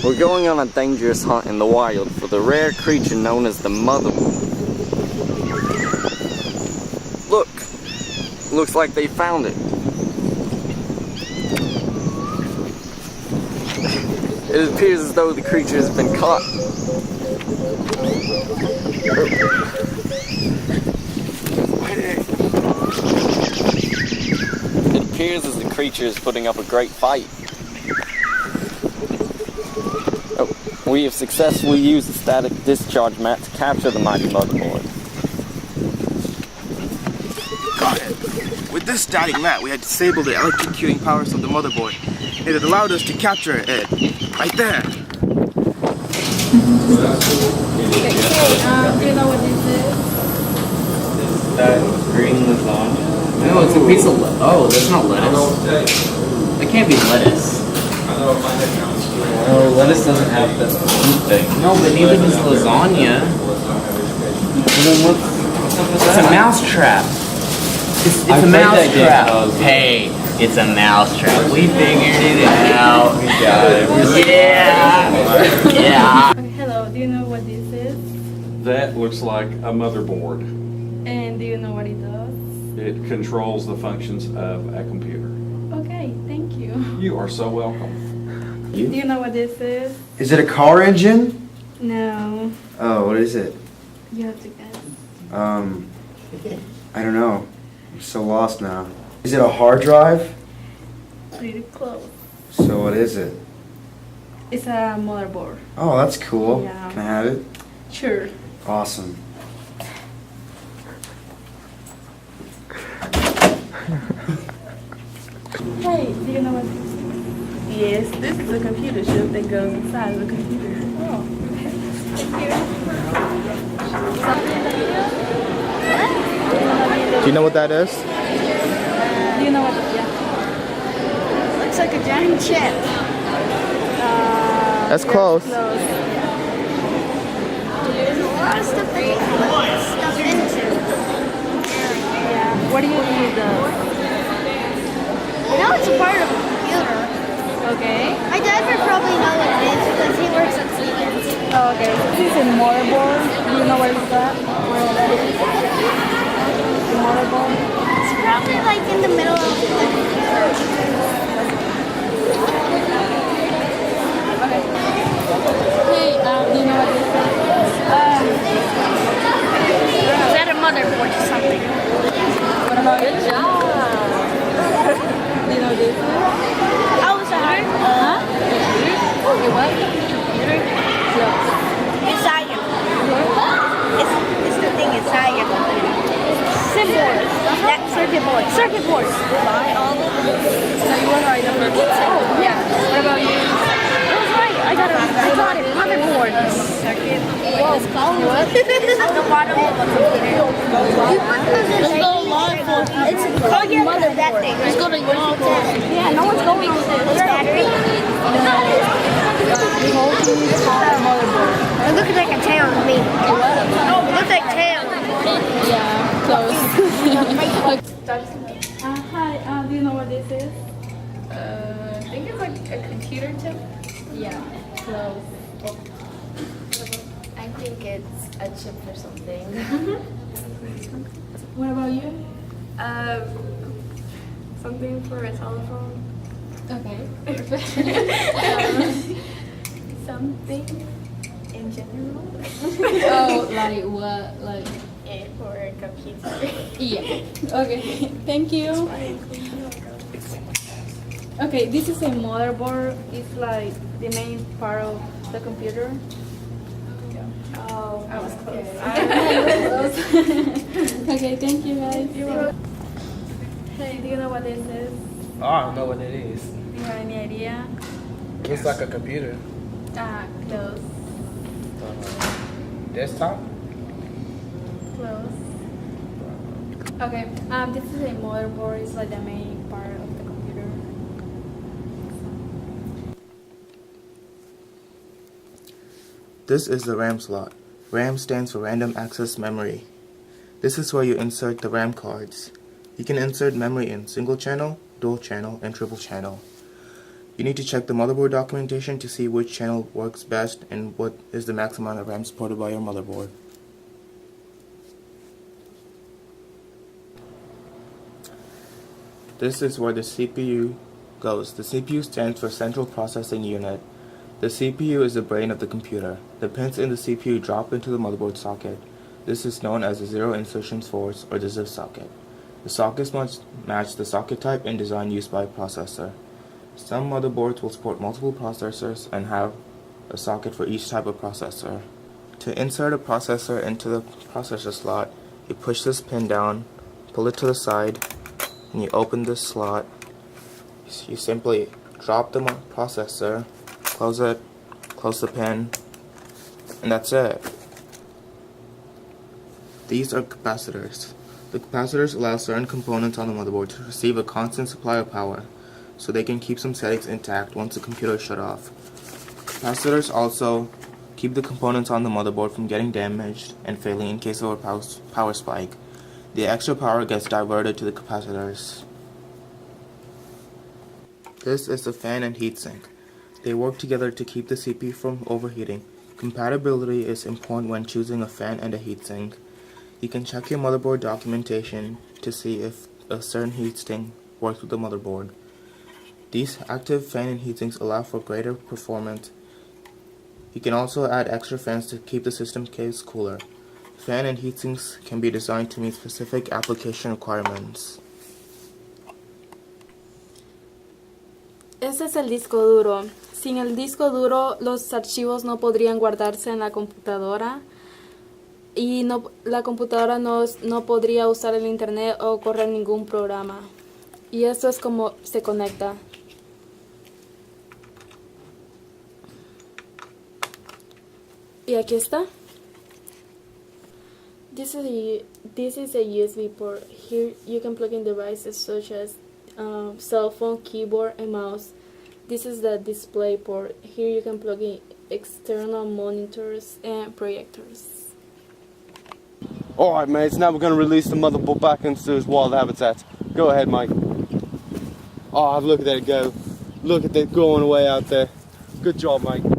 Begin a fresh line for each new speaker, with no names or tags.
We're going on a dangerous hunt in the wild for the rare creature known as the Motherboard. Look! Looks like they found it. It appears as though the creature has been caught. It appears as the creature is putting up a great fight. Oh, we have successfully used the static discharge mat to capture the mighty Motherboard.
Got it. With this static mat, we had disabled the electrocuting powers of the Motherboard. It had allowed us to capture it right there.
Okay, do you know what this is?
That green lasagna?
No, it's a piece of oh, that's not lettuce. That can't be lettuce.
No, lettuce doesn't have the meat thing.
No, but neither does lasagna. It's a mouse trap. It's a mouse trap. Hey, it's a mouse trap. We figured it out.
We got it.
Yeah. Yeah.
Okay, hello, do you know what this is?
That looks like a motherboard.
And do you know what it does?
It controls the functions of a computer.
Okay, thank you.
You are so welcome.
Do you know what this is?
Is it a car engine?
No,
Oh, what is it?
you have to guess.
I don't know. I'm so lost now. Is it a hard drive?
Pretty close.
So what is it?
It's a motherboard.
Oh, that's cool.
Yeah.
Can I have it?
Sure.
Awesome.
Hey, do you know what this is? Yes, this is a computer chip that goes inside of the computer. Oh, okay. Thank you.
Do you know what that is?
Do you know what this is? Yeah.
Looks like a giant chip.
That's close.
Close.
There's a lot of stuff that you can put stuff into.
Yeah. What do you think it does?
I know it's a part of a computer.
Okay.
My dad would probably know what it is because he works at Siemens.
Oh, okay. So this is a motherboard. Do you know what is that? Where that is? The motherboard.
It's probably like in the middle of the computer.
Okay. Hey, do you know what this is?
Is that a motherboard or something?
What about it? Do you know this?
Oh, it's a hard.
Huh? Okay, what? Close.
Inside your computer. It's the thing inside your computer. Board. That circuit board. Circuit boards.
So you want to write number? Yeah. What about you?
That was right. I got it. Motherboard. Circuit. Whoa.
What?
At the bottom of a computer. Let's go live for it's called your motherboard. That thing. Let's go to your yeah, no one's going on this battery.
The whole thing is called a motherboard.
It looks like a tail to me. Oh, it looks like tail.
Yeah, close. Hi, do you know what this is?
I think it's like a computer chip.
Yeah, close.
I think it's a chip for something.
What about you?
Something for a telephone.
Okay.
Something in general.
Oh, like what? Like,
Yeah, for a computer.
yeah. Okay, thank you. Okay, this is a motherboard. It's like the main part of the computer.
Oh, I was close.
Okay, thank you guys. Hey, do you know what this is?
Oh, I don't know what it is.
Do you have any idea?
Looks like a computer.
Close.
Desktop?
Close. Okay, this is a motherboard. It's like the main part of the computer.
This is the RAM slot. RAM stands for Random Access Memory. This is where you insert the RAM cards. You can insert memory in single channel, dual channel, and triple channel. You need to check the motherboard documentation to see which channel works best and what is the maximum amount of RAM supported by your motherboard. This is where the CPU goes. The CPU stands for Central Processing Unit. The CPU is the brain of the computer. The pins in the CPU drop into the motherboard socket. This is known as the zero insertion force, or the ZIF socket. The sockets must match the socket type and design used by a processor. Some motherboards will support multiple processors and have a socket for each type of processor. To insert a processor into the processor slot, you push this pin down, pull it to the side, and you open this slot. You simply drop the processor, close it, close the pin, and that's it. These are capacitors. The capacitors allow certain components on the motherboard to receive a constant supply of power, so they can keep some settings intact once the computer is shut off. Capacitors also keep the components on the motherboard from getting damaged and failing in case of a power spike. The extra power gets diverted to the capacitors. This is the fan and heatsink. They work together to keep the CPU from overheating. Compatibility is important when choosing a fan and a heatsink. You can check your motherboard documentation to see if a certain heatsink works with the motherboard. These active fan and heatsinks allow for greater performance. You can also add extra fans to keep the system case cooler. Fan and heatsinks can be designed to meet specific application requirements.
Este es el disco duro. Sin el disco duro, los archivos no podrían guardarse en la computadora y la computadora no podría usar el internet o correr ningún programa. Y esto es como se conecta. Y aquí está. This is a USB port. Here you can plug in devices such as cell phone, keyboard, and mouse. This is the display port. Here you can plug in external monitors and projectors.
Alright mates, now we're going to release the motherboard back into its wild habitat. Go ahead mate. Oh, look at that go. Look at that going away out there. Good job mate.